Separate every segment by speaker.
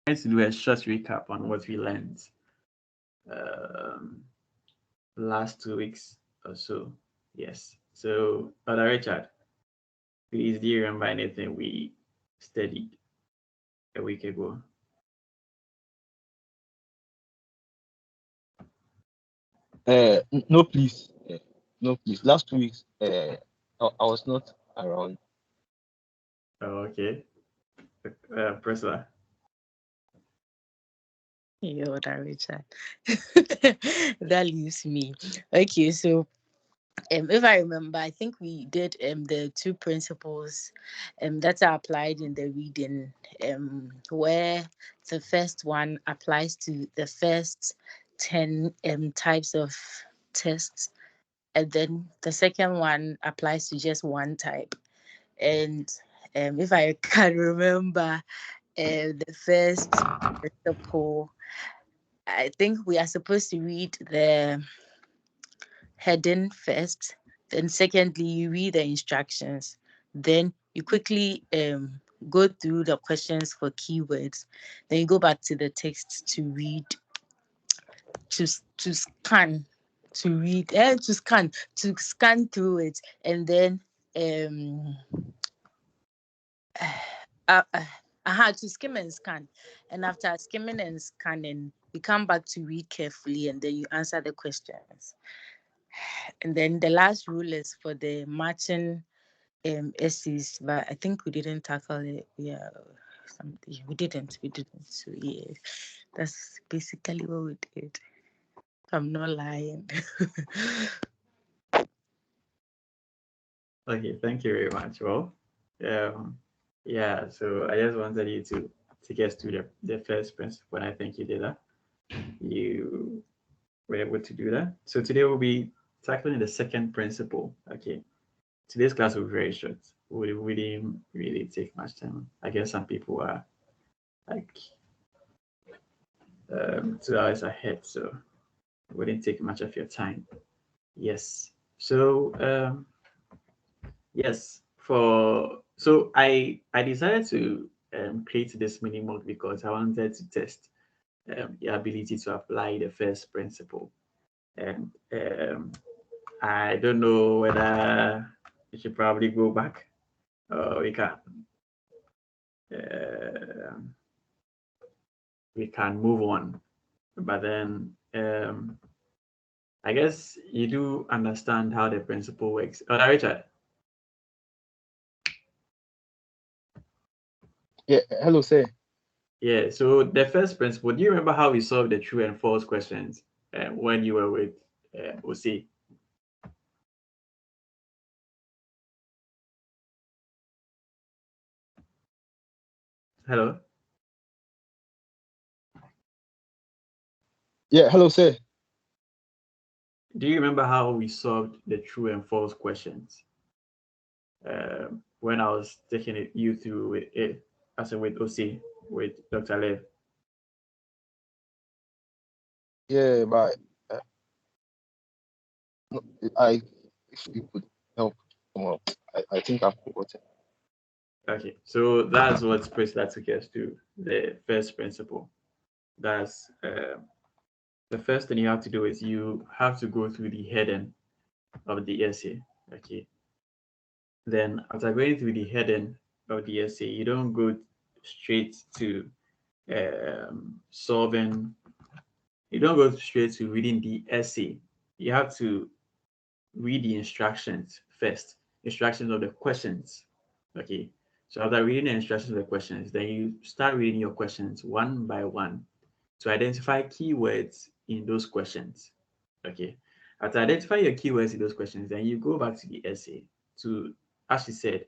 Speaker 1: going to do a short recap on what we learned um, last 2 weeks or so. Yes. So, Brother Richard, please, do you remember anything we studied a week ago?
Speaker 2: No, please. No, please. Last 2 weeks, I was not around.
Speaker 1: Oh, okay. Priscilla.
Speaker 3: Yo, that Richard. That leaves me. Okay, so if I remember, I think we did the two principles that are applied in the reading, where the first one applies to the first 10 types of tests, and then the second one applies to just one type. And if I can remember, the first principle, I think we are supposed to read the heading first, then secondly you read the instructions, then you quickly go through the questions for keywords, then you go back to the text to read, to scan, to read, to scan through it, and then um uh, uh, to skim and scan, and after skimming and scanning you come back to read carefully, and then you answer the questions. And then the last rule is for the matching essays, but I think we didn't tackle it. Yeah, something we didn't. So yeah, that's basically what we did. I'm not lying.
Speaker 1: Okay, thank you very much. Well, um, yeah, so I just wanted you to take us through the first principle, and I think you did that. You were able to do that. So today we'll be tackling the second principle. Okay, today's class will be very short. We didn't really take much time. I guess some people are like 2 hours ahead, so we didn't take much of your time. Yes. So yes, I decided to create this mini mock because I wanted to test your ability to apply the first principle, and I don't know whether we should probably go back or uh, we can move on. But then I guess you do understand how the principle works. Oh, Richard.
Speaker 2: Yeah, hello, sir.
Speaker 1: Yeah, so the first principle, do you remember how we solved the true and false questions when you were with OC? Hello?
Speaker 2: Yeah, hello, sir.
Speaker 1: Do you remember how we solved the true and false questions when I was taking you through it as a with OC, with Dr. Lev?
Speaker 2: Yeah, but uh, no, if you could help, come on. I think I've forgotten.
Speaker 1: Okay, so that's what Priscilla took us to the first principle. That's the first thing you have to do is you have to go through the heading of the essay. Okay, then after going through the heading of the essay, you don't go straight to solving. You don't go straight to reading the essay. You have to read the instructions first, instructions of the questions. Okay. So after reading the instructions of the questions, then you start reading your questions one by one to identify keywords in those questions. Okay. After identify your keywords in those questions, then you go back to the essay to, as you said,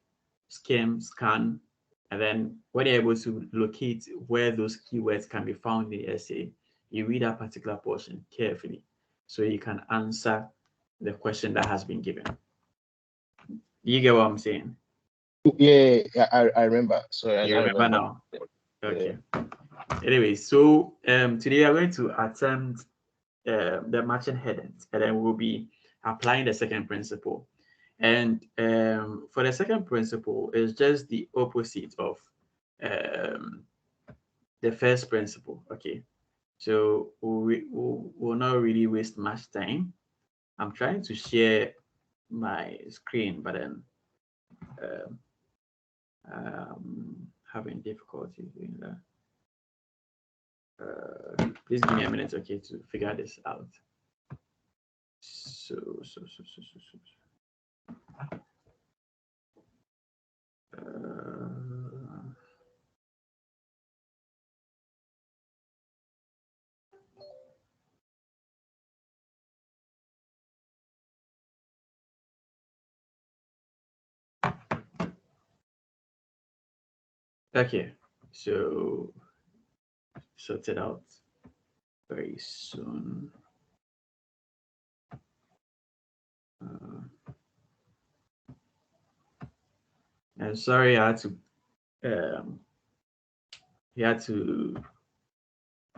Speaker 1: skim, scan, and then when you're able to locate where those keywords can be found in the essay, you read that particular portion carefully so you can answer the question that has been given. You get what I'm saying?
Speaker 2: Yeah, yeah, I remember. Sorry, I
Speaker 1: You
Speaker 2: now
Speaker 1: remember
Speaker 2: remember.
Speaker 1: now?
Speaker 2: Yeah.
Speaker 1: Okay. Anyway, so today we are going to attempt the matching headings, and then we'll be applying the second principle. And for the second principle, it's just the opposite of um, the first principle. Okay, so we'll not really waste much time. I'm trying to share my screen, but then um, having difficulty doing that. Please give me a minute, okay, to figure this out. So. Okay, so sort it out very soon. I'm sorry, I had to he had to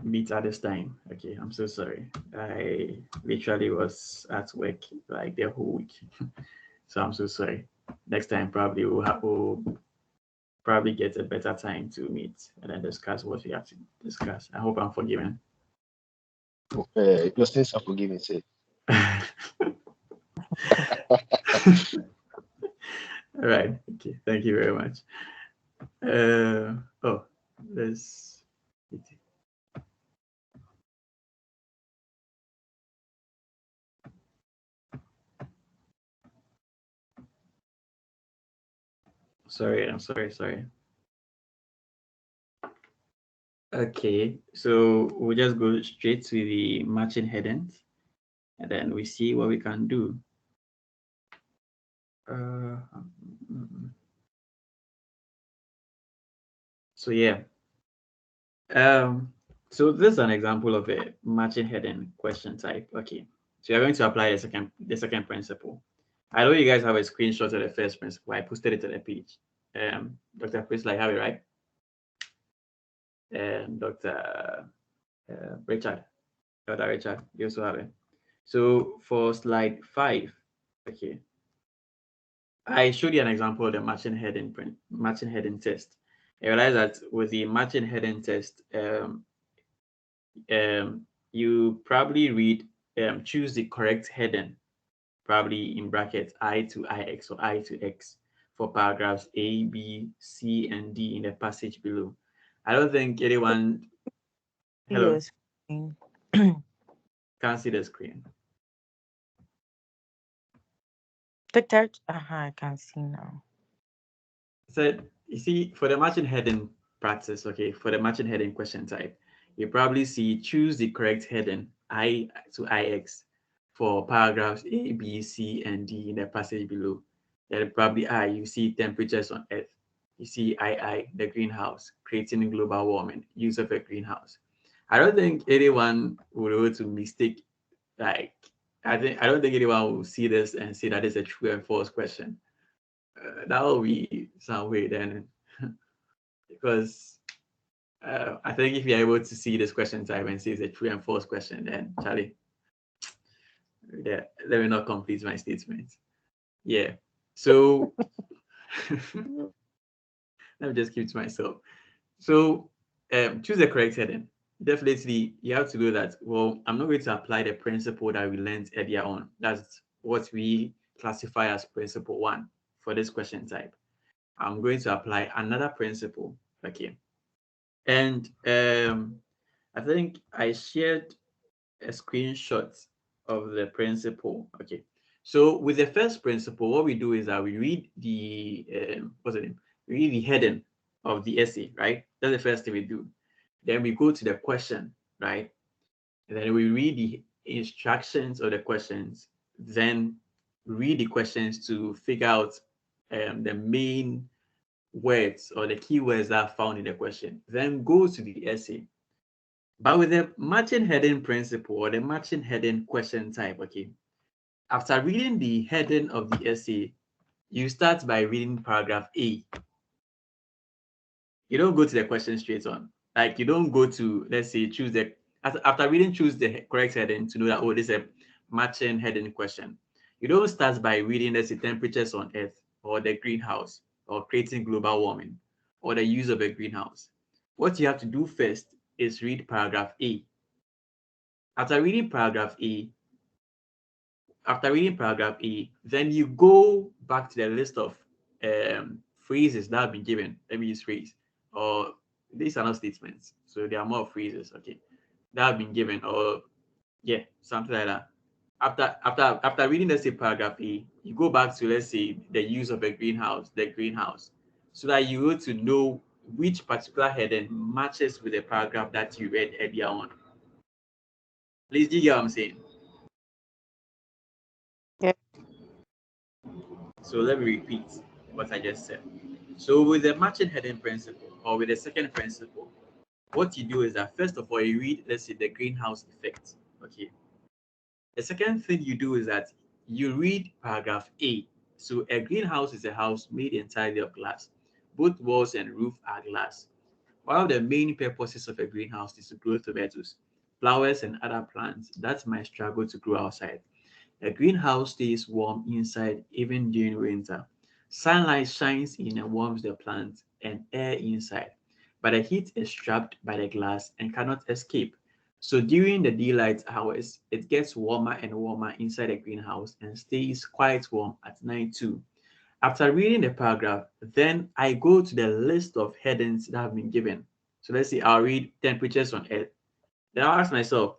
Speaker 1: meet at this time. Okay, I'm so sorry. I literally was at work like the whole week, so I'm so sorry. Next time probably we'll probably get a better time to meet and then discuss what we have to discuss. I hope I'm forgiven.
Speaker 2: Your sins are forgiven, say.
Speaker 1: All right. Okay. Thank you very much. Oh, let's. Sorry, I'm sorry. Okay, so we'll just go straight to the matching headings and then we see what we can do. Uh, so yeah, so this is an example of a matching heading question type. Okay, so you're going to apply the second principle. I know you guys have a screenshot of the first principle. I posted it to the page. Dr. Chris, I have it right, and Dr. Richard, Dr. Richard, you also have it. So for slide 5, okay, I showed you an example of the matching heading test. I realized that with the matching heading test, you probably read choose the correct heading, probably in brackets I to IX or I to X for paragraphs A, B, C, and D in the passage below. I don't think anyone. Hello,
Speaker 3: Yes.
Speaker 1: can't see the screen.
Speaker 3: Victor, I can see now.
Speaker 1: So you see, for the matching heading practice, okay, for the matching heading question type, you probably see choose the correct heading I to IX for paragraphs A, B, C, and D in the passage below. Then probably I, you see temperatures on Earth. You see II, the greenhouse, creating global warming, use of a greenhouse. I don't think anyone would be able to mistake, like, I don't think anyone will see this and say that it's a true and false question. That will be some way then, because I think if you're able to see this question type and see it's a true and false question, then Charlie, yeah, let me not complete my statement. Yeah, so let me just keep to myself. So choose the correct heading. Definitely, you have to do that. Well, I'm not going to apply the principle that we learned earlier on. That's what we classify as principle 1 for this question type. I'm going to apply another principle. Okay. And I think I shared a screenshot of the principle. Okay. So with the first principle, what we do is that we read the what's the name? We read the heading of the essay, right? That's the first thing we do. Then we go to the question, right? And then we read the instructions of the questions. Then read the questions to figure out the main words or the keywords that are found in the question. Then go to the essay. But with the matching heading principle or the matching heading question type, okay, after reading the heading of the essay, you start by reading paragraph A. You don't go to the question straight on. Like you don't go to, let's say, choose the, after reading, choose the correct heading to know that, oh, this is a matching heading question. You don't start by reading, let's say, temperatures on Earth or the greenhouse or creating global warming or the use of a greenhouse. what you have to do first is read paragraph A. After reading paragraph A, then you go back to the list of phrases that have been given. Let me use phrase, or these are not statements, so there are more phrases, okay, that have been given, or yeah, something like that. After reading, let's say paragraph A, you go back to, let's say, the use of a greenhouse, so that you will to know which particular heading matches with the paragraph that you read earlier on. Please, do you get what I'm saying?
Speaker 3: Yeah.
Speaker 1: So let me repeat what I just said. So with the matching heading principle, or with the second principle, what you do is that first of all, you read, let's say, the greenhouse effect. Okay. The second thing you do is that you read paragraph A. So a greenhouse is a house made entirely of glass. Both walls and roof are glass. One of the main purposes of a greenhouse is to grow tomatoes, flowers, and other plants that might struggle to grow outside. A greenhouse stays warm inside even during winter. Sunlight shines in and warms the plant and air inside, but the heat is trapped by the glass and cannot escape. So during the daylight hours, it gets warmer and warmer inside the greenhouse and stays quite warm at night too. After reading the paragraph, then I go to the list of headings that have been given. So let's say I'll read temperatures on Earth. Then I'll ask myself,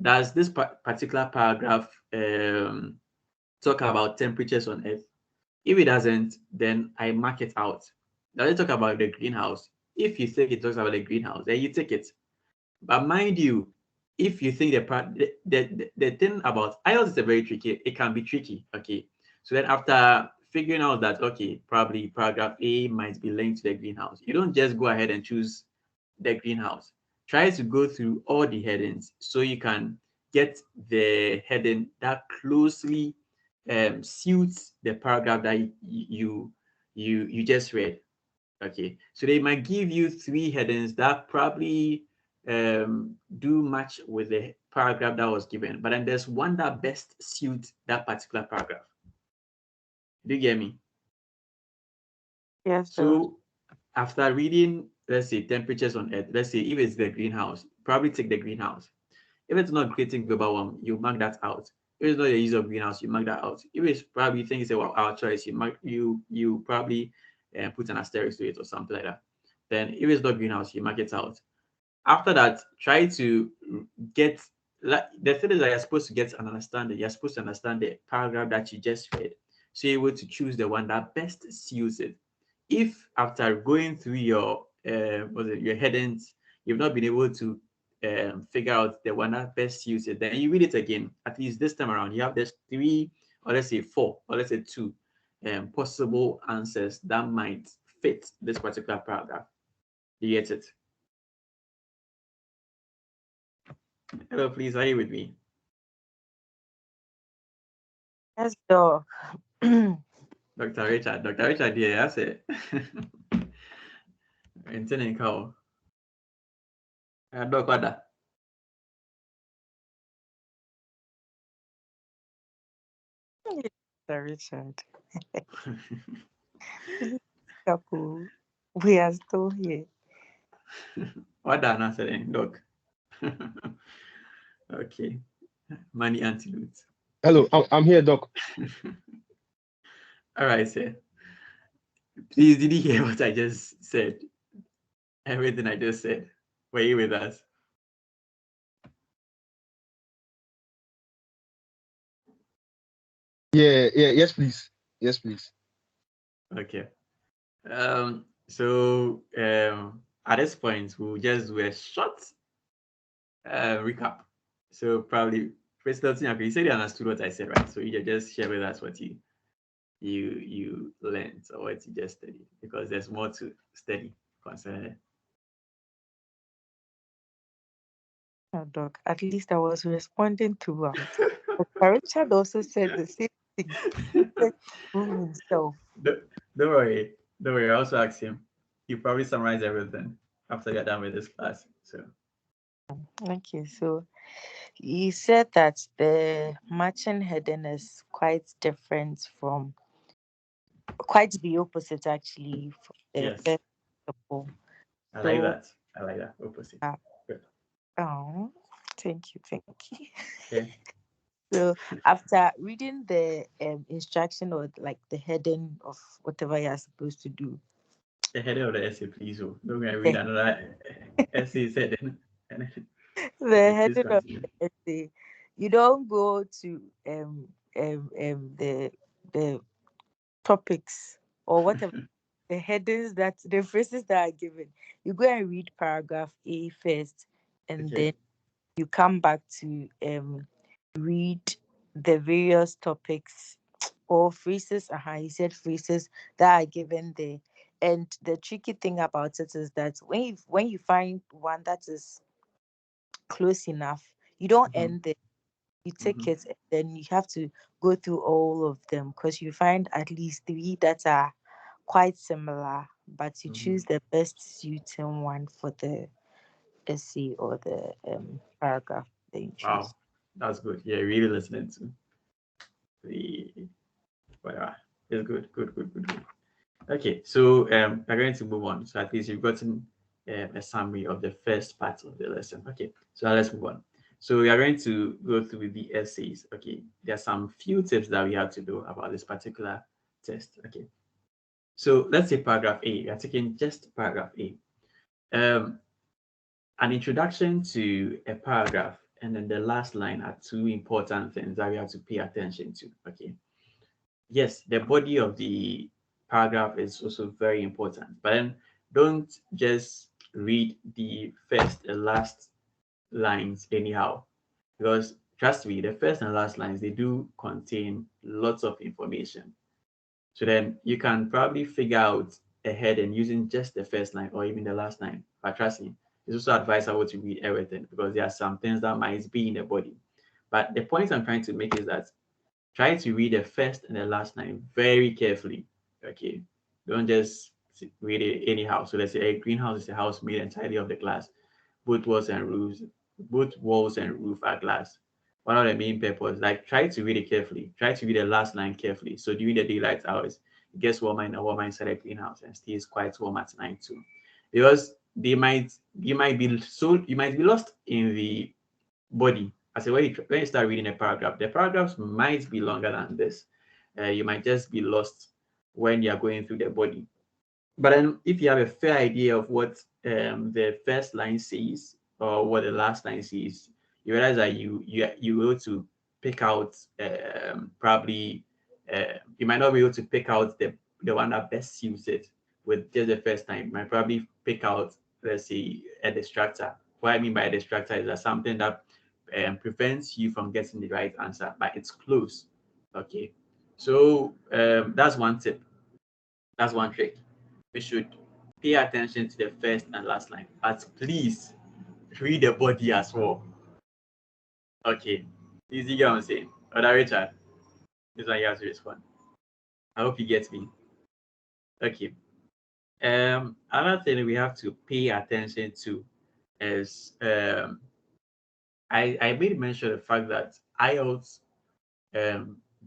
Speaker 1: does this particular paragraph talk about temperatures on Earth? If it doesn't, then I mark it out. Now let's talk about the greenhouse. If you think it talks about the greenhouse, then you take it. But mind you, if you think the thing about IELTS is a very tricky, it can be tricky. Okay. So then after figuring out that, okay, probably paragraph A might be linked to the greenhouse, you don't just go ahead and choose the greenhouse. Try to go through all the headings so you can get the heading that closely suits the paragraph that you just read. Okay, so they might give you three headings that probably do match with the paragraph that was given, but then there's one that best suits that particular paragraph. Do you get me?
Speaker 3: Yes, sir.
Speaker 1: So after reading, let's say temperatures on Earth, let's say if it's the greenhouse, probably take the greenhouse. If it's not creating global warming, you mark that out. If it's not the use of greenhouse, you mark that out. If it's probably things that were our choice, you probably put an asterisk to it or something like that. Then if it's not greenhouse, you mark it out. After that, try to get, like, the thing is that you're supposed to get an understanding. You're supposed to understand the paragraph that you just read. So you're able to choose the one that best suits it. If after going through your your headings, you've not been able to figure out the one that best suits it, then you read it again. At least this time around, you have this three, or let's say four, or let's say two possible answers that might fit this particular paragraph. You get it? Hello, please, are you with me?
Speaker 3: Yes, sir.
Speaker 1: Dr. Richard, yeah, that's it. Intending cow. Doc, what that?
Speaker 3: Sir Richard. Couple. We are still here.
Speaker 1: What that answer then, Doc? Okay. Money antidote.
Speaker 2: Hello, I'm here, Doc.
Speaker 1: All right, sir. Please, did you hear what I just said? Everything I just said. Were you with us?
Speaker 2: Yes, please. Yes, please.
Speaker 1: Okay. So at this point, we'll just do a short recap. So probably President Tinyako, you said you understood what I said, right? So you just share with us what you learned or what you just studied, because there's more to study concerning it.
Speaker 3: Oh, Doc. At least I was responding throughout. But Richard also said the same thing. He said through himself.
Speaker 1: don't, don't worry. Don't worry. I also asked him. You probably summarize everything after you're done with this class. So
Speaker 3: Okay, so he said that the matching heading is quite different from, quite the opposite actually, from the
Speaker 1: yes,
Speaker 3: first couple.
Speaker 1: I like
Speaker 3: So
Speaker 1: that. I like that. Opposite.
Speaker 3: Uh,
Speaker 1: Good.
Speaker 3: oh, thank you, thank you.
Speaker 1: Okay.
Speaker 3: So after reading the instruction or like the heading of whatever you're supposed to do,
Speaker 1: The header of the essay, please. Oh, don't go and read
Speaker 3: the,
Speaker 1: another essay said then.
Speaker 3: the
Speaker 1: Okay, please
Speaker 3: heading of
Speaker 1: continue.
Speaker 3: the essay, you don't go to the topics or whatever the headings that the phrases that are given. You go and read paragraph A first, and
Speaker 1: Okay.
Speaker 3: then you come back to read the various topics or phrases. You said phrases that are given there. And the tricky thing about it is that when you find one that is close enough, you don't
Speaker 1: Mm-hmm.
Speaker 3: end there. You take
Speaker 1: Mm-hmm.
Speaker 3: it and then you have to go through all of them because you find at least three that are quite similar, but you
Speaker 1: Mm-hmm.
Speaker 3: choose the best suiting one for the essay or the paragraph that you choose.
Speaker 1: Wow, that's good. Yeah, really listening to the whatever. It's good, good, good, good, good. Okay, so we're going to move on. So at least you've gotten a summary of the first part of the lesson. Okay, so now let's move on. So we are going to go through the essays. Okay, there are some few tips that we have to do about this particular test. Okay, so let's say paragraph A. We are taking just paragraph A. Um, an introduction to a paragraph and then the last line are two important things that we have to pay attention to. Okay, yes, the body of the paragraph is also very important, but then don't just read the first and last lines anyhow, because trust me, the first and last lines they do contain lots of information. So then you can probably figure out a heading using just the first line or even the last line. But trust me, it's also advisable to read everything because there are some things that might be in the body. But the point I'm trying to make is that try to read the first and the last line very carefully. Okay. Don't just read it anyhow. So let's say a greenhouse is a house made entirely of the glass. Both walls and roof are glass. One of the main purpose, like try to read it carefully. Try to read the last line carefully. So during the daylight hours, it gets warmer inside the greenhouse and stays quite warm at night too. Because you might be lost in the body. I say when you start reading a paragraph, the paragraphs might be longer than this. You might just be lost when you are going through the body. But then, if you have a fair idea of what the first line says or what the last line says, you realize that you will to pick out probably you might not be able to pick out the one that best suits it with just the first time. You might probably pick out, let's say, a distractor. What I mean by a distractor is that something that prevents you from getting the right answer, but it's close. Okay, so that's one tip. That's one trick. We should pay attention to the first and last line, but please read the body as well. Okay, easy get what I'm saying. Other Richard, this one you have to respond. I hope you get me. Okay. Another thing we have to pay attention to is I made mention of the fact that IELTS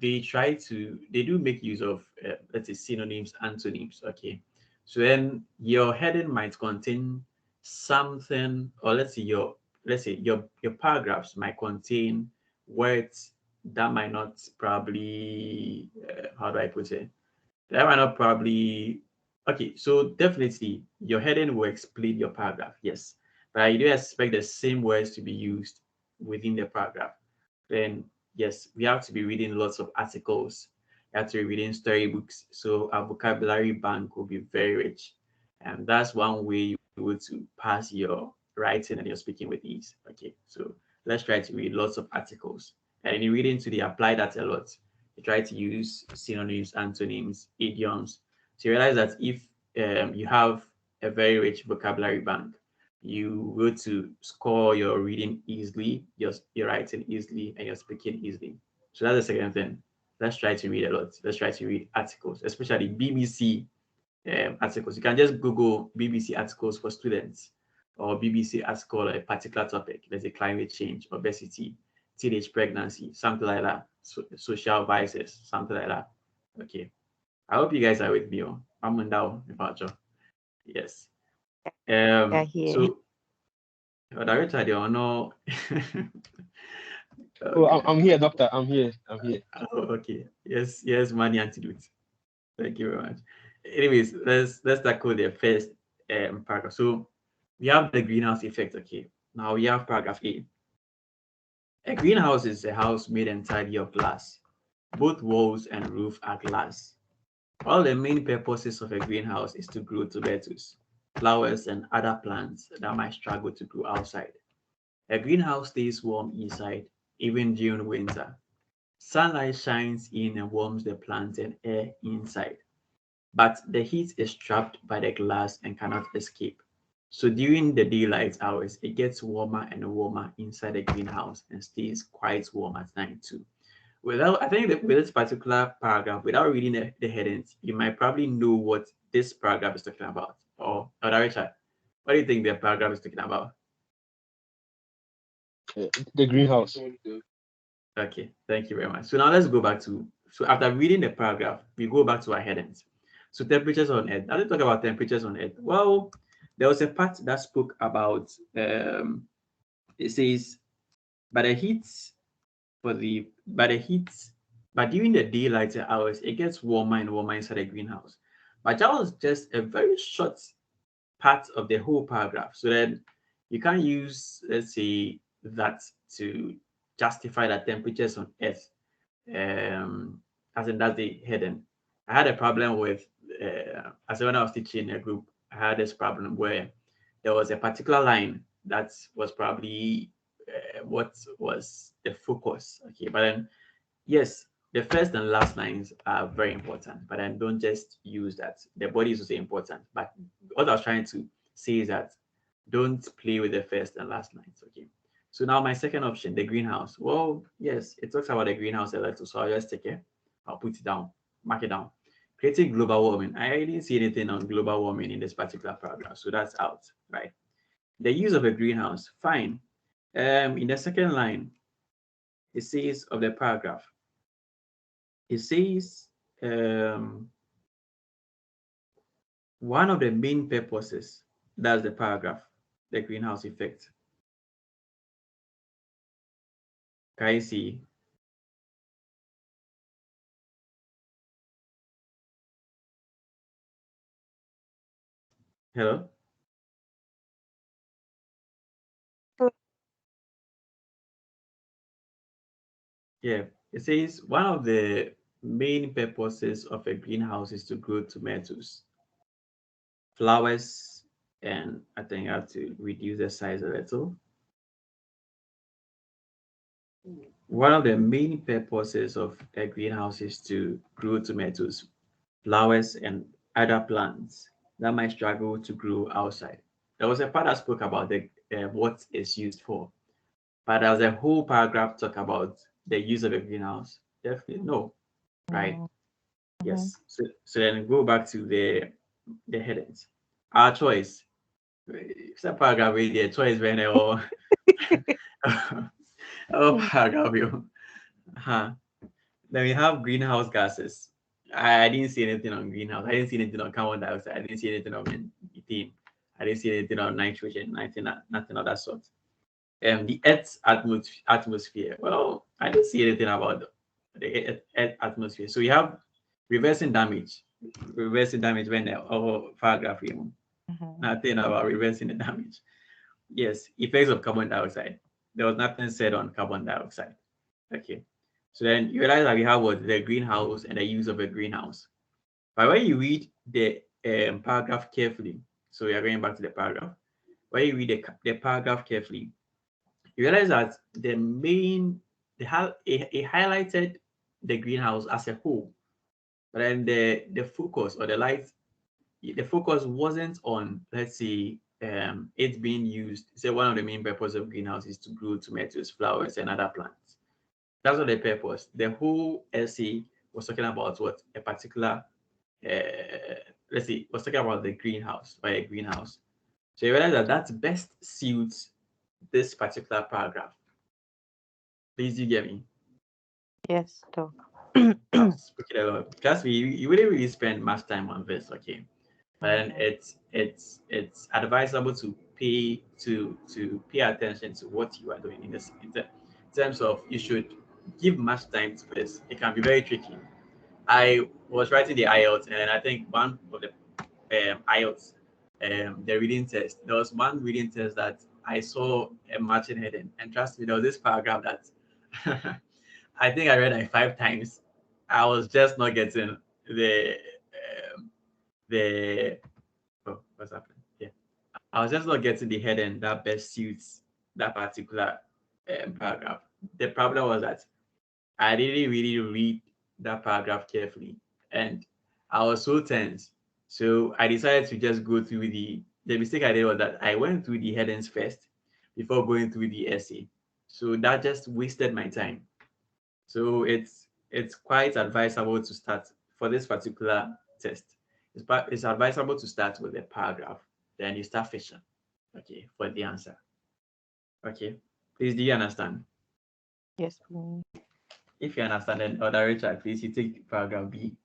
Speaker 1: they do make use of let's say synonyms, antonyms. Okay, so then your heading might contain something, or let's say your paragraphs might contain words that might not probably how do I put it, that might not probably. Okay, so definitely your heading will explain your paragraph, yes, but you do expect the same words to be used within the paragraph. Then yes, we have to be reading lots of articles. We have to be reading storybooks, so our vocabulary bank will be very rich, and that's one way you will to pass your writing and your speaking with ease. Okay, so let's try to read lots of articles, and in reading to the apply that a lot. You try to use synonyms, antonyms, idioms. So you realize that if you have a very rich vocabulary bank, you will to score your reading easily, your writing easily, and your speaking easily. So that's the second thing. Let's try to read a lot. Let's try to read articles, especially BBC articles. You can just Google BBC articles for students or BBC article on a particular topic. Let's say climate change, obesity, teenage pregnancy, something like that. Social vices, something like that. Okay. I hope you guys are with me. I'm on down about you. Yes.
Speaker 3: Yeah, here.
Speaker 1: So But I Richard, you know.
Speaker 2: Oh,
Speaker 1: Okay.
Speaker 2: I'm here, doctor. I'm here. I'm here.
Speaker 1: Oh, okay. Yes, yes, money antidote. Thank you very much. Anyways, let's tackle the first paragraph. So we have the greenhouse effect. Okay. Now we have paragraph A. A greenhouse is a house made entirely of glass. Both walls and roof are glass. All the main purposes of a greenhouse is to grow tomatoes, flowers, and other plants that might struggle to grow outside. A greenhouse stays warm inside, even during winter. Sunlight shines in and warms the plants and air inside, but the heat is trapped by the glass and cannot escape. So during the daylight hours, it gets warmer and warmer inside the greenhouse and stays quite warm at night too. Without, I think that with this particular paragraph, without reading the headings, you might probably know what this paragraph is talking about. Or Richard, what do you think the paragraph is talking about?
Speaker 2: The greenhouse.
Speaker 1: Okay, thank you very much. So now let's go back to, so after reading the paragraph, we go back to our headings. So temperatures on Earth. Now let's talk about temperatures on Earth. Well, there was a part that spoke about, it says, by the heat, by the heat, but during the daylight hours, it gets warmer and warmer inside the greenhouse. But that was just a very short part of the whole paragraph. So then you can't use, let's say, that to justify that temperatures on Earth, as in that's the heading. I had a problem with, as when I was teaching a group, I had this problem where there was a particular line that was probably what was the focus. Okay, but then yes, the first and last lines are very important, but then don't just use that. The body is also important. But what I was trying to say is that don't play with the first and last lines. Okay. So now my second option, the greenhouse. Well, yes, it talks about the greenhouse a little. So I'll just take it. I'll put it down, mark it down. Creating global warming. I didn't see anything on global warming in this particular paragraph. So that's out, right? The use of a greenhouse, fine. In the second line, it says of the paragraph, it says one of the main purposes, that's the paragraph, the greenhouse effect. Can you see? Hello? Yeah, it says one of the main purposes of a greenhouse is to grow tomatoes, flowers, and I think I have to reduce the size a little. One of the main purposes of a greenhouse is to grow tomatoes, flowers, and other plants that might struggle to grow outside. There was a part that spoke about the what it's used for, but as a whole paragraph talk about the use of a greenhouse. Definitely no, right?
Speaker 3: Mhm.
Speaker 1: Yes. So then go back to the headings. Our choice. It's a paragraph with the choice when they all oh paragraph you. Huh. Then we have greenhouse gases. I didn't see anything on greenhouse. I didn't see anything on carbon dioxide. I didn't see anything on methane. I didn't see anything on nitrogen. Nothing of that sort. The Earth's atmosphere. Well, I didn't see anything about the Earth atmosphere. So we have reversing damage. Reversing damage when the paragraph you
Speaker 3: Mhm.
Speaker 1: nothing about reversing the damage. Yes, effects of carbon dioxide. There was nothing said on carbon dioxide. Okay. So then you realize that we have what the greenhouse and the use of a greenhouse. But when you read the paragraph carefully, so we are going back to the paragraph. When you read the paragraph carefully, you realize that the main it highlighted the greenhouse as a whole, but then the focus or the focus wasn't on, let's say, it being used. Say one of the main purposes of greenhouse is to grow tomatoes, flowers, and other plants. That's not the purpose. The whole essay was talking about what a particular, let's see, was talking about the greenhouse or a greenhouse. So you realize that that best suits this particular paragraph. Please, you get me?
Speaker 3: Yes, doc.
Speaker 1: I've spoken a lot because we you wouldn't really spend much time on this, okay? But then it's advisable to pay attention to what you are doing in terms of you should give much time to this. It can be very tricky. I was writing the IELTS, and I think one of the IELTS, the reading test. There was one reading test that I saw a matching heading, and trust me, there was this paragraph that I think I read like 5 times. I was just not getting the what's happening? Yeah, I was just not getting the heading that best suits that particular paragraph. The problem was that I didn't really read that paragraph carefully, and I was so tense. So I decided to just go through the mistake I did was that I went through the headings first before going through the essay. So that just wasted my time. So it's quite advisable to start for this particular test. It's advisable to start with a paragraph, then you start fishing, okay, for the answer. Okay, please, do you understand?
Speaker 3: Yes, please.
Speaker 1: If you understand, then other Richard, please, you take paragraph B.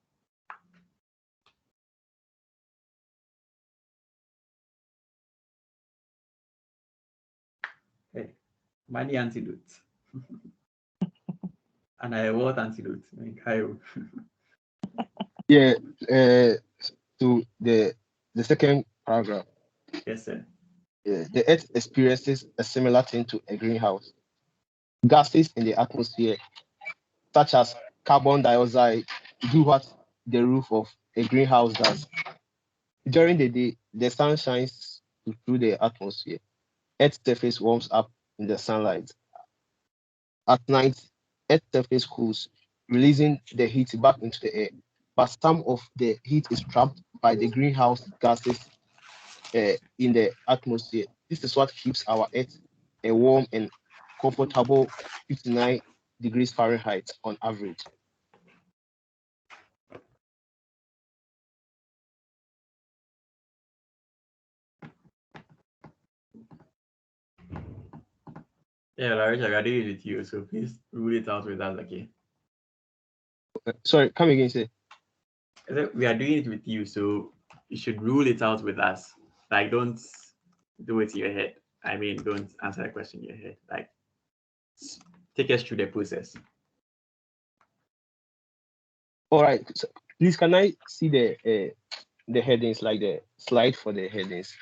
Speaker 1: Hey, money antidote. And I want antidote. I mean, Cairo.
Speaker 2: Yeah. To the second paragraph.
Speaker 1: Yes, sir.
Speaker 2: The Earth experiences a similar thing to a greenhouse. Gases in the atmosphere, such as carbon dioxide, do what the roof of a greenhouse does. During the day, the sun shines through the atmosphere. Earth's surface warms up in the sunlight. At night, Earth's surface cools, releasing the heat back into the air. But some of the heat is trapped by the greenhouse gases in the atmosphere. This is what keeps our Earth a warm and comfortable 59 degrees Fahrenheit on average.
Speaker 1: Yeah, Larissa, we are doing it with you, so please rule it out with us, okay?
Speaker 2: Sorry, come again, say.
Speaker 1: I said we are doing it with you, so you should rule it out with us. Like, don't do it in your head. I mean, don't answer the question in your head. Like, take us through the process.
Speaker 2: All right, so please, can I see the headings, like the slide for the headings?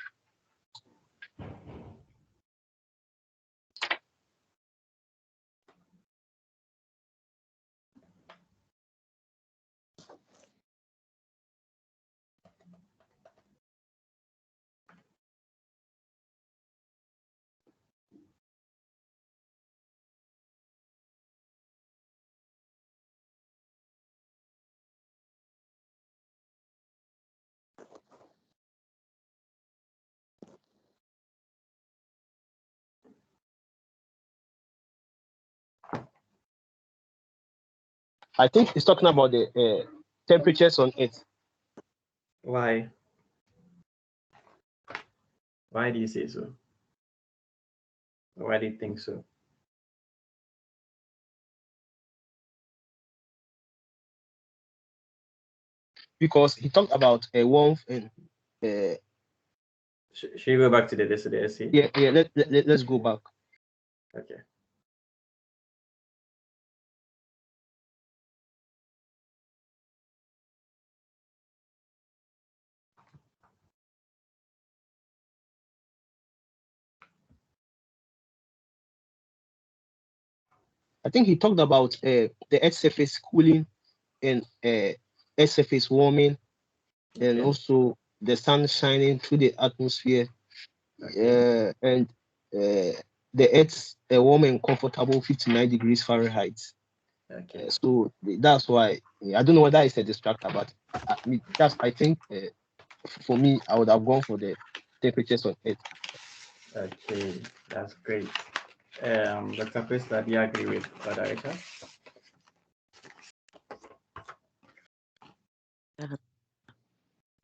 Speaker 2: I think it's talking about the temperatures on Earth.
Speaker 1: Why? Why do you say so? Why do you think so?
Speaker 2: Because he talked about warmth and
Speaker 1: Should we go back to the essay?
Speaker 2: yeah. Let's go back.
Speaker 1: Okay.
Speaker 2: I think he talked about the Earth's surface cooling and Earth's surface warming, and
Speaker 1: Okay.
Speaker 2: also the sun shining through the atmosphere, and the Earth's warm and comfortable 59 degrees Fahrenheit.
Speaker 1: Okay.
Speaker 2: So that's why I don't know whether it's a distractor, but I think for me, I would have gone for the temperatures on Earth.
Speaker 1: Okay, that's great. Dr. Krista, do you agree with Brother Richard?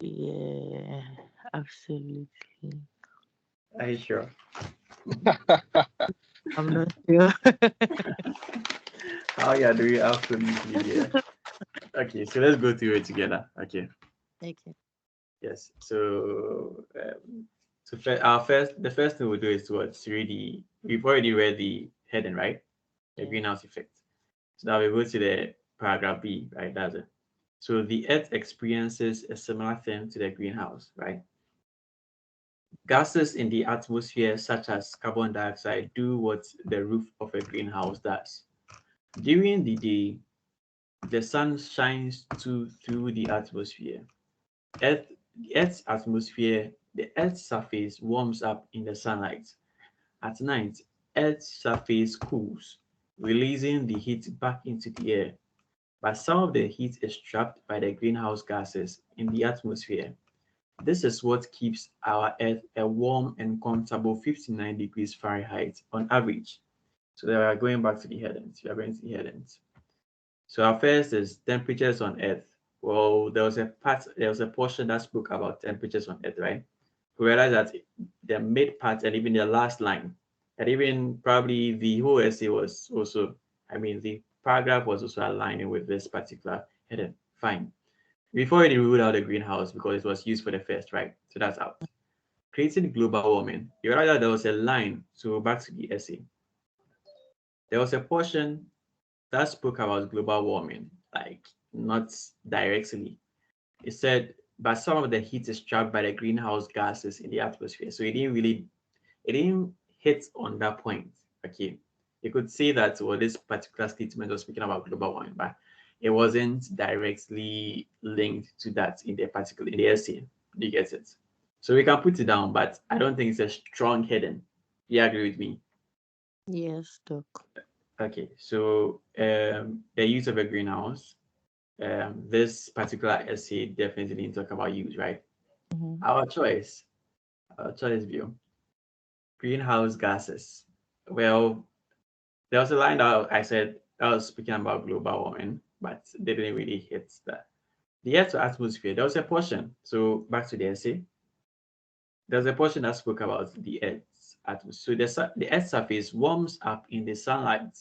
Speaker 3: Yeah, absolutely.
Speaker 1: Are you sure?
Speaker 3: I'm not sure.
Speaker 1: How you are doing absolutely, yeah. Okay, so let's go through it together. Okay.
Speaker 3: Okay.
Speaker 1: Yes. So So the first thing we'll do is to read we've already read the heading, right? The
Speaker 3: Yeah.
Speaker 1: greenhouse effect. So now we go to the paragraph B, right? That's it. So the Earth experiences a similar thing to the greenhouse, right? Gases in the atmosphere, such as carbon dioxide, do what the roof of a greenhouse does. During the day, the sun shines through the atmosphere. The Earth's atmosphere, the Earth's surface warms up in the sunlight. At night, Earth's surface cools, releasing the heat back into the air. But some of the heat is trapped by the greenhouse gases in the atmosphere. This is what keeps our Earth a warm and comfortable 59 degrees Fahrenheit on average. So we are going back to the headings. We are going to the headings. So our first is temperatures on Earth. Well, there was a portion that spoke about temperatures on Earth, right? We realized that the mid part and even the last line, and even probably the whole essay was also, I mean, the paragraph was also aligning with this particular heading. Fine. We've already ruled out the greenhouse because it was used for the first, right? So that's out. Creating global warming. You realize that there was a line, so back to the essay. There was a portion that spoke about global warming, like not directly. It said, but some of the heat is trapped by the greenhouse gases in the atmosphere. So it didn't hit on that point. Okay. You could say that well, this particular statement was speaking about global warming, but it wasn't directly linked to that in the essay. You get it? So we can put it down, but I don't think it's a strong heading. You agree with me?
Speaker 3: Yes, Doc.
Speaker 1: Okay, so the use of a greenhouse. This particular essay definitely didn't talk about use, right?
Speaker 3: Mm-hmm.
Speaker 1: Our choice, our choice view, greenhouse gases. Well, there was a line that I said that was speaking about global warming, but they didn't really hit that. The Earth's atmosphere, there was a portion. So back to the essay, there's a portion that spoke about the Earth's atmosphere. So the Earth's surface warms up in the sunlight.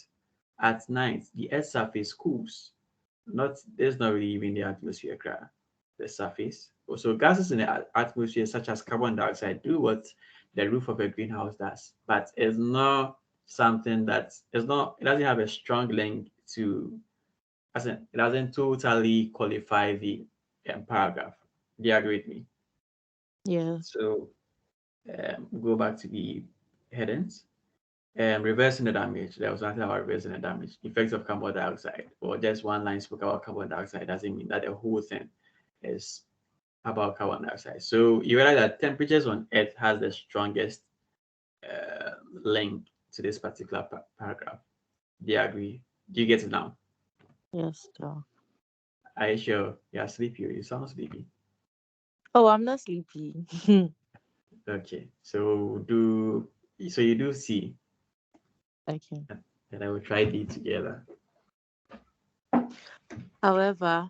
Speaker 1: At night, the Earth's surface cools. Not there's not really even the atmosphere, the surface. Also, gases in the atmosphere, such as carbon dioxide, do what the roof of a greenhouse does, but it's not something that it's not. It doesn't have a strong link to. As in, it doesn't totally qualify the paragraph. Do you agree with me?
Speaker 3: Yes.
Speaker 1: So go back to the headings. Reversing the damage. There was nothing about reversing the damage. Effects of carbon dioxide, or just one line spoke about carbon dioxide, doesn't mean that the whole thing is about carbon dioxide. So you realize that temperatures on Earth has the strongest link to this particular paragraph. Do you agree? Do you get it now?
Speaker 3: Yes, Doc.
Speaker 1: Are you sure? You're sleepy. You sound sleepy.
Speaker 3: Oh, I'm not sleepy.
Speaker 1: Okay. So you do C,
Speaker 3: Okay.
Speaker 1: and I will try D together.
Speaker 3: However,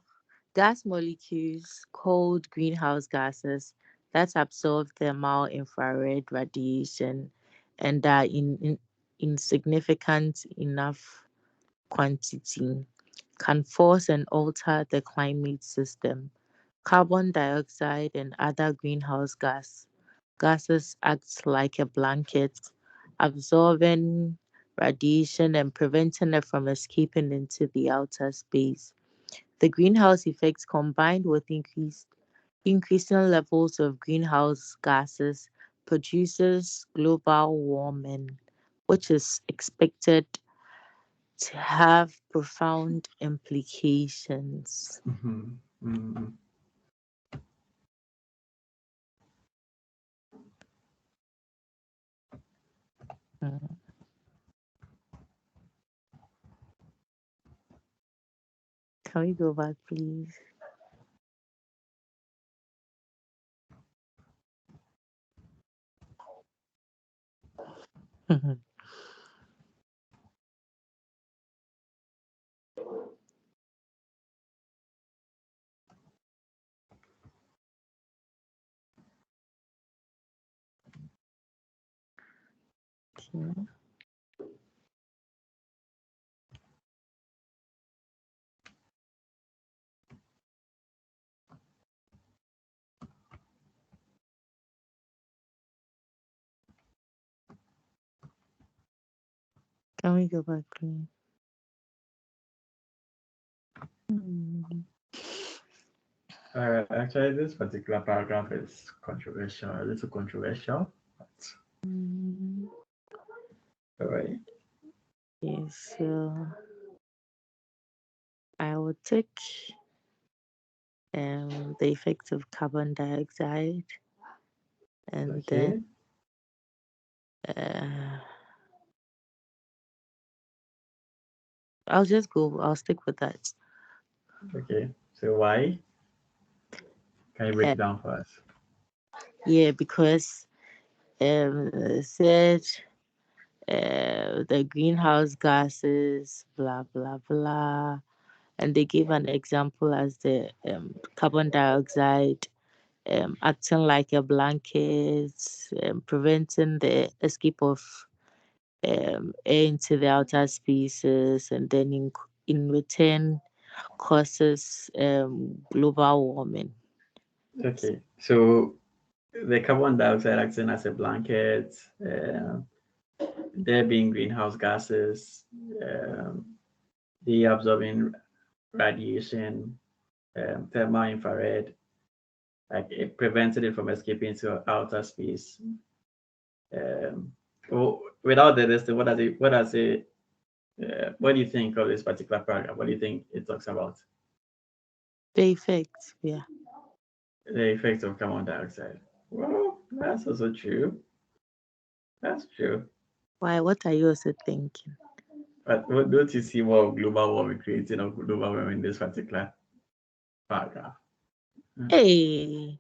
Speaker 3: gas molecules, called greenhouse gases, that absorb thermal infrared radiation and are in insignificant enough quantity, can force and alter the climate system. Carbon dioxide and other gases act like a blanket, absorbing radiation and preventing it from escaping into the outer space. The greenhouse effect, combined with increasing levels of greenhouse gases, produces global warming, which is expected to have profound implications.
Speaker 1: Mhm, mhm.
Speaker 3: Mm. Can we go back, please? Okay. Can we go back, please? Hmm.
Speaker 1: Actually, this particular paragraph is controversial, a little controversial. But, all right.
Speaker 3: Yes, so I will take the effects of carbon dioxide, and then
Speaker 1: Okay.
Speaker 3: uh, I'll stick with that.
Speaker 1: Okay. So why? Can you break
Speaker 3: Uh,
Speaker 1: it down for us?
Speaker 3: yeah, because said the greenhouse gases, blah blah blah, and they give an example as the carbon dioxide acting like a blanket, preventing the escape of air into the outer spaces, and then in return causes global warming.
Speaker 1: Okay. So the carbon dioxide acting as a blanket, there being greenhouse gases, um, the absorbing radiation, thermal infrared, like it prevented it from escaping to outer space. Um, without the rest, what do you think of this particular paragraph? What do you think it talks about?
Speaker 3: The effects, yeah.
Speaker 1: The effects of carbon dioxide. Well, that's also true. That's true.
Speaker 3: Why? What are you also thinking?
Speaker 1: But don't you see more global warming creating of global warming in this particular paragraph?
Speaker 3: Hey,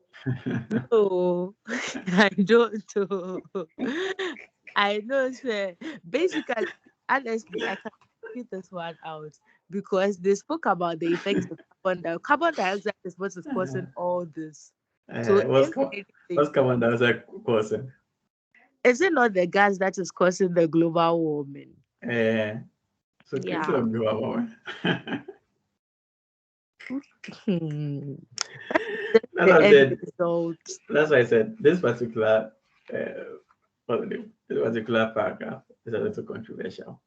Speaker 3: no, I don't know. I know, sir. Basically, honestly, I can figure this one out because they spoke about the effects of carbon dioxide. Carbon dioxide is what is causing all this. So,
Speaker 1: What's
Speaker 3: if anything,
Speaker 1: what's carbon dioxide causing?
Speaker 3: is it not the gas that is causing the global warming?
Speaker 1: Uh, so creating
Speaker 3: Yeah.
Speaker 1: of global warming.
Speaker 3: Hmm.
Speaker 1: That's
Speaker 3: The
Speaker 1: what I
Speaker 3: end
Speaker 1: said.
Speaker 3: result.
Speaker 1: That's why I said this particular what's the name? This particular paragraph is a little controversial.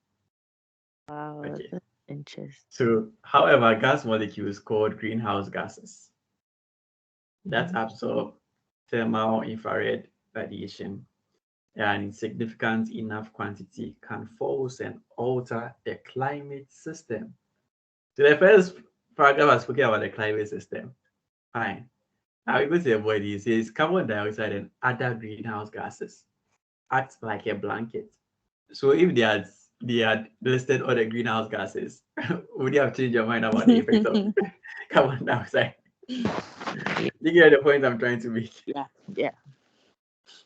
Speaker 3: Wow,
Speaker 1: Okay.
Speaker 3: that's interesting.
Speaker 1: So, however, gas molecules called greenhouse gases that
Speaker 3: Mhm.
Speaker 1: absorb thermal infrared radiation and in significant enough quantity can force and alter the climate system. So the first paragraph was speaking about the climate system. Fine. Now we go to the body. It says carbon dioxide and other greenhouse gases act like a blanket. So if they had listed all the greenhouse gases, would you have changed your mind about the effect of carbon dioxide? You get the point I'm trying to make.
Speaker 3: Yeah, yeah.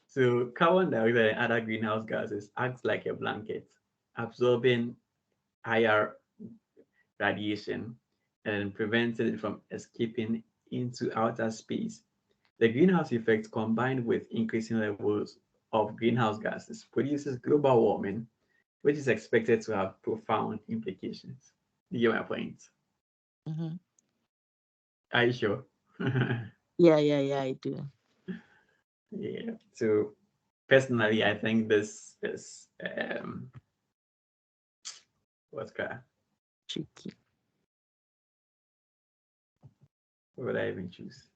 Speaker 1: So carbon dioxide and other greenhouse gases act like a blanket, absorbing higher radiation and preventing it from escaping into outer space. The greenhouse effect combined with increasing levels of greenhouse gases produces global warming, which is expected to have profound implications. You get my point?
Speaker 3: Hmm.
Speaker 1: Are you sure?
Speaker 3: Yeah, yeah, yeah, I do.
Speaker 1: Yeah. So personally, I think this is what's that?
Speaker 3: Tricky.
Speaker 1: What would I even choose?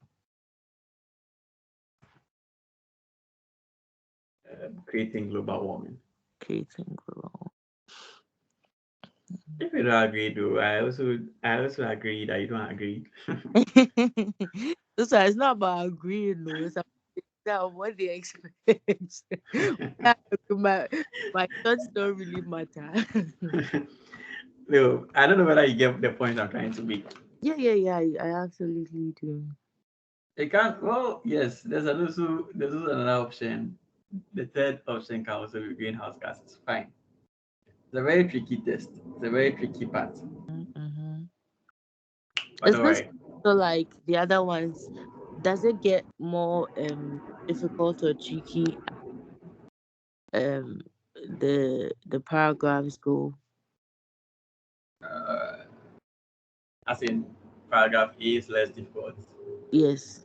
Speaker 1: Creating global warming.
Speaker 3: Creating global.
Speaker 1: If you don't agree, though, I also agree that you don't agree.
Speaker 3: So it's not about agreeing, no. It's about what they expect. Yeah, my thoughts don't really matter.
Speaker 1: No, I don't know whether you get the point I'm trying to make.
Speaker 3: Yeah, yeah, yeah. I absolutely do.
Speaker 1: It can't. Well, yes. There's also another option. The third option can also be greenhouse gases. Fine. It's a very tricky test. It's a very tricky part.
Speaker 3: Mm-hmm.
Speaker 1: But
Speaker 3: Is
Speaker 1: all
Speaker 3: this
Speaker 1: right.
Speaker 3: so like the other ones? Does it get more difficult or tricky? Um, the paragraphs go.
Speaker 1: Uh, as in paragraph A is less difficult.
Speaker 3: Yes.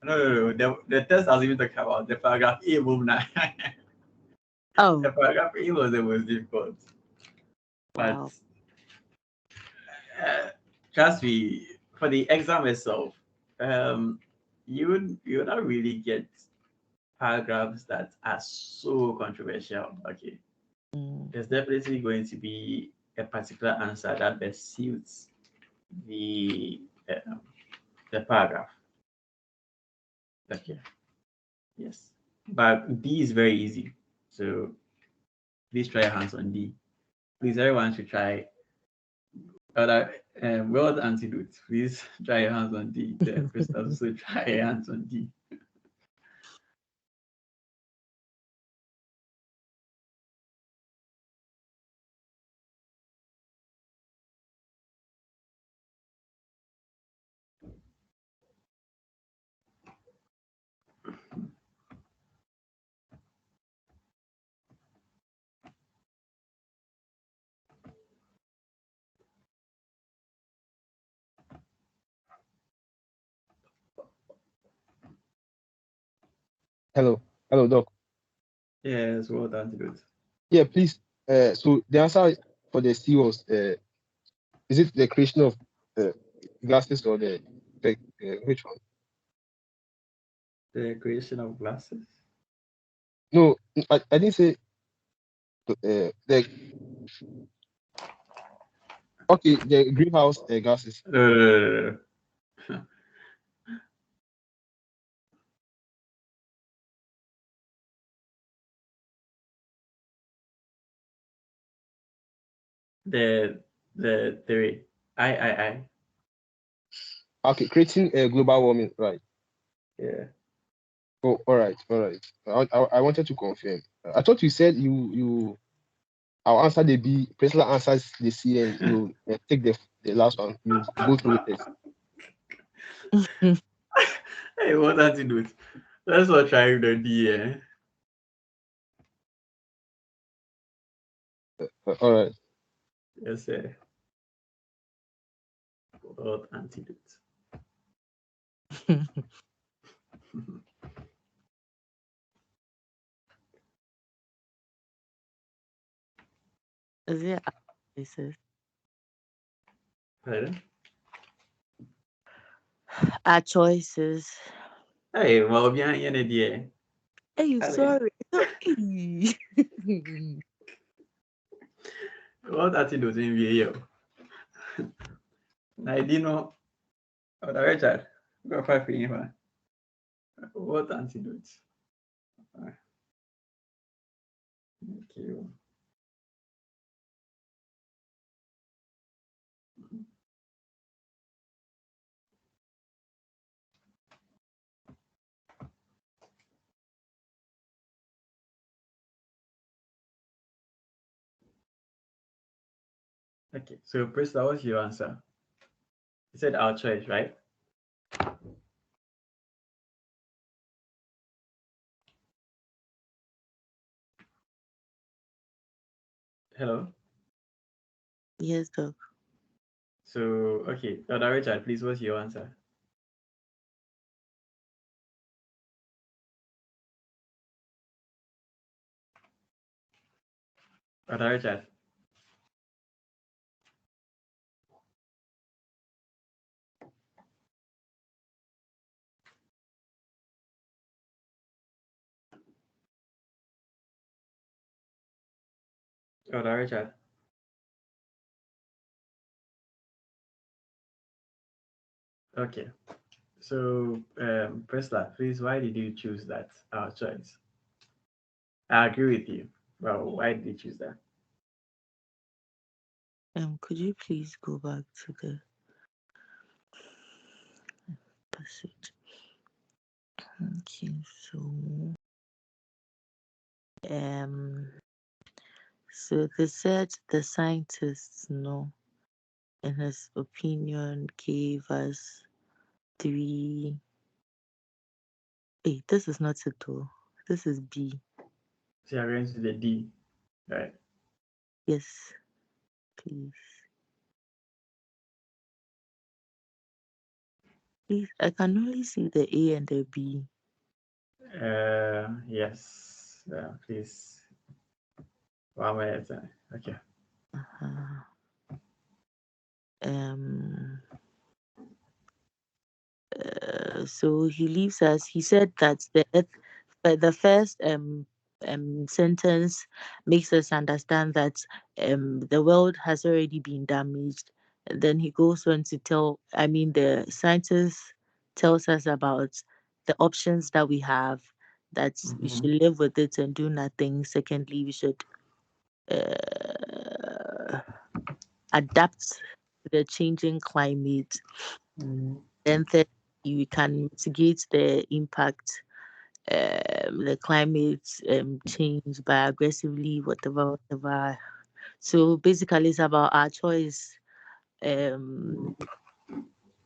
Speaker 1: No, no, no. The test has even talked about the paragraph A move now. The
Speaker 3: Oh.
Speaker 1: paragraph A was the most difficult. But
Speaker 3: Wow.
Speaker 1: trust me, for the exam itself, um, you would not really get paragraphs that are so controversial. Okay,
Speaker 3: Mm,
Speaker 1: there's definitely going to be a particular answer that best suits the um, the paragraph. Okay, yes, but D is very easy. So please try your hands on D. Please, everyone should try. Other world antidote. Please try your hands on D. The prisoners also try your hands on D.
Speaker 2: Hello, hello, Doc.
Speaker 1: Yes, world antidote.
Speaker 2: Yeah, please. So the answer for the C was is it the creation of uh, glasses or the which one?
Speaker 1: The creation of glasses.
Speaker 2: No, I didn't say the okay the greenhouse gases.
Speaker 1: No, no, no, no, no. The theory. I.
Speaker 2: Okay, creating global warming, right?
Speaker 1: Yeah.
Speaker 2: Oh, all right, all right. I wanted to confirm. I thought you said you. I'll answer the B. Priscilla answers the C, and you take the last one. You go through with it.
Speaker 1: Hey, world antidote. Let's not try with the D.
Speaker 2: All right.
Speaker 1: Yes, world antidote.
Speaker 3: is it our choices?
Speaker 1: Pardon?
Speaker 3: Our choices.
Speaker 1: Hey, well, behind any day.
Speaker 3: Hey,
Speaker 1: Hey,
Speaker 3: sorry. Hey.
Speaker 1: world antidote in VAO. I didn't know. Oh, the Richard. Go five for him. World antidote. Ah, okay. Okay. So, Priscilla, what's your answer? You said our choice, right? Hello.
Speaker 3: Yes, Doc.
Speaker 1: So, okay, Dr. Richard, please, what's your answer? Dr. Richard. Dr. Richard. Okay. So, Priscilla, please, why did you choose that our choice? I agree with you. Well, why did you choose that?
Speaker 3: Could you please go back to the passage? Okay, so um, so they said the scientists, in his opinion, gave us three. Hey, this is not it though. This is B.
Speaker 1: So, you're going to the D, right?
Speaker 3: Yes, please. Please, I can only see the A and the B.
Speaker 1: Yes. Please. One minute. Okay.
Speaker 3: Uh-huh. Um, so he leaves us. He said that the first sentence makes us understand that the world has already been damaged. And then he goes on to the scientist tells us about the options that we have, that we should
Speaker 1: Mhm.
Speaker 3: live with it and do nothing. Secondly, we should uh, adapt to the changing climate.
Speaker 1: Mhm.
Speaker 3: Then thirdly, we can mitigate the impact the climate change by aggressively whatever. So basically, it's about our choice. Um,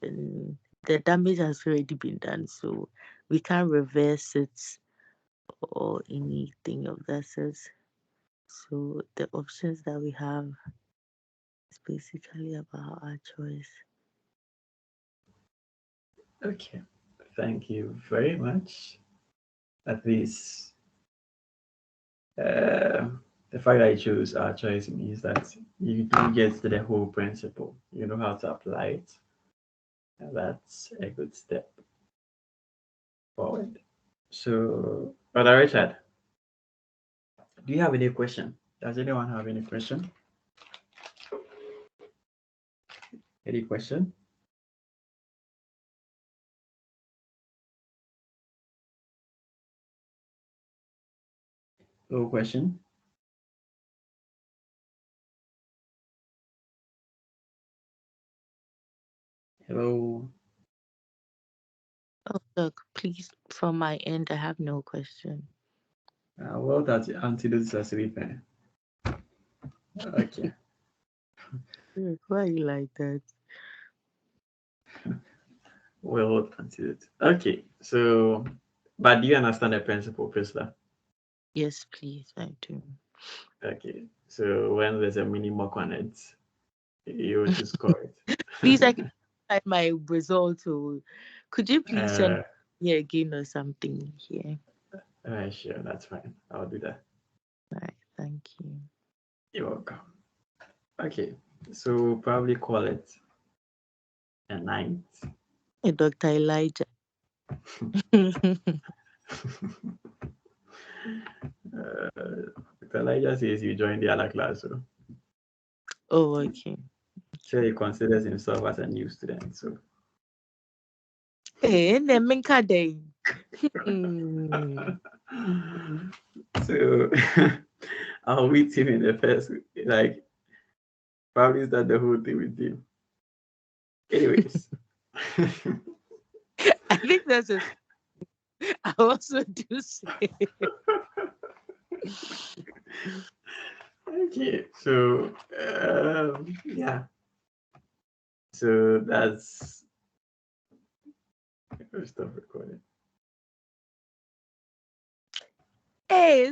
Speaker 3: and the damage has already been done, so we can't reverse it or anything of that sort. So the options that we have is basically about our choice.
Speaker 1: Okay. Thank you very much. At least uh, the fact that you choose our choice means that you do get to the whole principle. You know how to apply it. And that's a good step forward. So, Brother Richard, do you have any question? Does anyone have any question? Any question? No question? Hello?
Speaker 3: Oh, look, please, from my end, I have no question.
Speaker 1: Well, that's antidotes are sleeping. Okay.
Speaker 3: Look, why you like that?
Speaker 1: Well, antidote. Okay. So, but do you understand the principle, Krista?
Speaker 3: Yes, please, I do.
Speaker 1: Okay. So, when there's a minimum on it, you will to score it.
Speaker 3: Please, I can find my result. Oh, could you please send
Speaker 1: uh,
Speaker 3: me again or something here?
Speaker 1: sure, that's fine. I'll do that.
Speaker 3: All right, thank you.
Speaker 1: You're welcome. Okay. So, probably call it a night.
Speaker 3: Hey, Dr. Elijah.
Speaker 1: Dr. Elijah says you joined the other class, so
Speaker 3: Oh, okay.
Speaker 1: sure he considers himself as a new student. So,
Speaker 3: Hey, Nemenka Day. Hmm.
Speaker 1: so I'll meet him in the first, like, probably start the whole thing with him. Anyways,
Speaker 3: I think that's a. I also do say.
Speaker 1: okay, so yeah, so that's stop recording.
Speaker 3: Hey,